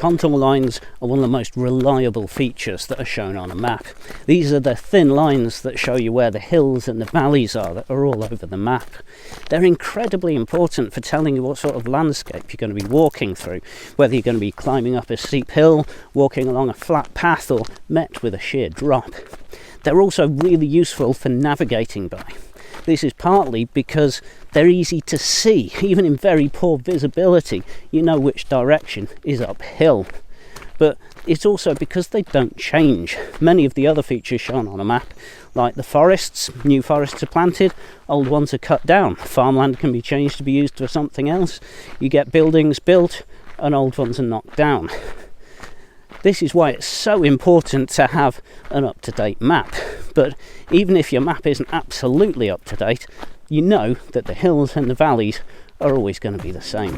Contour lines are one of the most reliable features that are shown on a map. These are the thin lines that show you where the hills and the valleys are that are all over the map. They're incredibly important for telling you what sort of landscape you're going to be walking through, whether you're going to be climbing up a steep hill, walking along a flat path, or met with a sheer drop. They're also really useful for navigating by. This is partly because they're easy to see. Even in very poor visibility, you know which direction is uphill. But it's also because they don't change. Many of the other features shown on a map, like the forests, new forests are planted, old ones are cut down. Farmland can be changed to be used for something else. You get buildings built and old ones are knocked down. This is why it's so important to have an up-to-date map. But even if your map isn't absolutely up-to-date, you know that the hills and the valleys are always going to be the same.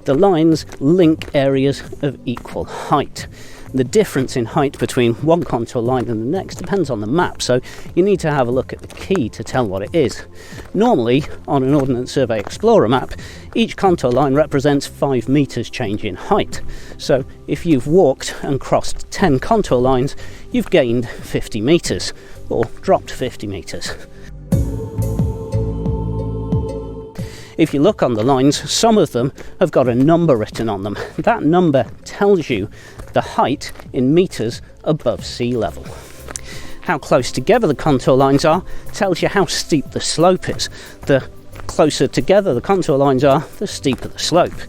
The lines link areas of equal height. The difference in height between one contour line and the next depends on the map, so you need to have a look at the key to tell what it is. Normally, on an Ordnance Survey Explorer map, each contour line represents 5 metres change in height. So if you've walked and crossed 10 contour lines, you've gained 50 metres, or dropped 50 metres. If you look on the lines, some of them have got a number written on them. That number tells you the height in metres above sea level. How close together the contour lines are tells you how steep the slope is. The closer together the contour lines are, the steeper the slope.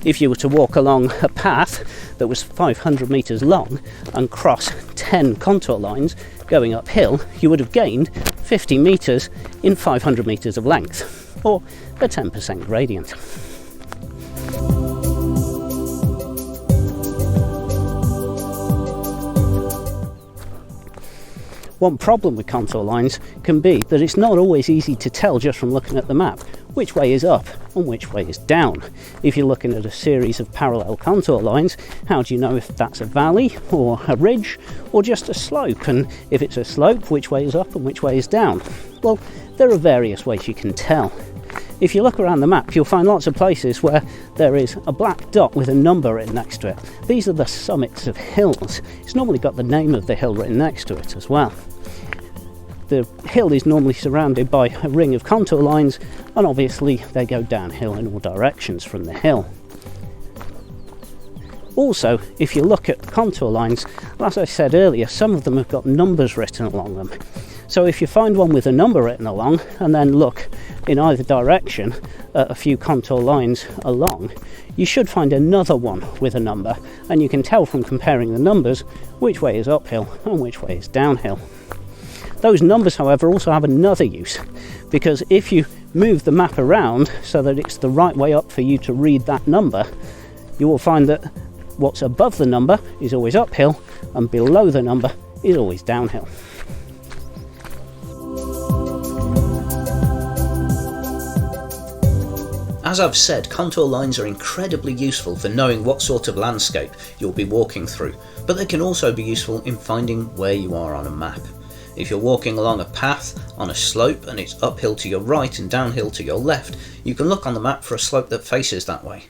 If you were to walk along a path that was 500 metres long and cross 10 contour lines going uphill, you would have gained 50 metres in 500 metres of length, or a 10% gradient. One problem with contour lines can be that it's not always easy to tell just from looking at the map which way is up and which way is down. If you're looking at a series of parallel contour lines, how do you know if that's a valley or a ridge or just a slope? And if it's a slope, which way is up and which way is down? Well, there are various ways you can tell. If you look around the map, you'll find lots of places where there is a black dot with a number written next to it. These are the summits of hills. It's normally got the name of the hill written next to it as well. The hill is normally surrounded by a ring of contour lines, and obviously they go downhill in all directions from the hill. Also, if you look at contour lines, as I said earlier, some of them have got numbers written along them. So if you find one with a number written along and then look in either direction at a few contour lines along, you should find another one with a number, and you can tell from comparing the numbers which way is uphill and which way is downhill. Those numbers, however, also have another use, because if you move the map around so that it's the right way up for you to read that number, you will find that what's above the number is always uphill and below the number is always downhill. As I've said, contour lines are incredibly useful for knowing what sort of landscape you'll be walking through, but they can also be useful in finding where you are on a map. If you're walking along a path on a slope and it's uphill to your right and downhill to your left, you can look on the map for a slope that faces that way.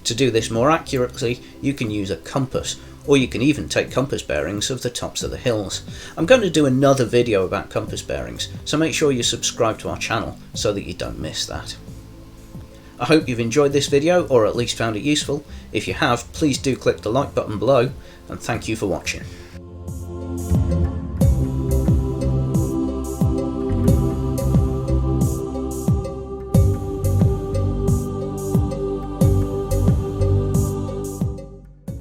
To do this more accurately, you can use a compass, or you can even take compass bearings of the tops of the hills. I'm going to do another video about compass bearings, so make sure you subscribe to our channel so that you don't miss that. I hope you've enjoyed this video, or at least found it useful. If you have, please do click the like button below, and thank you for watching.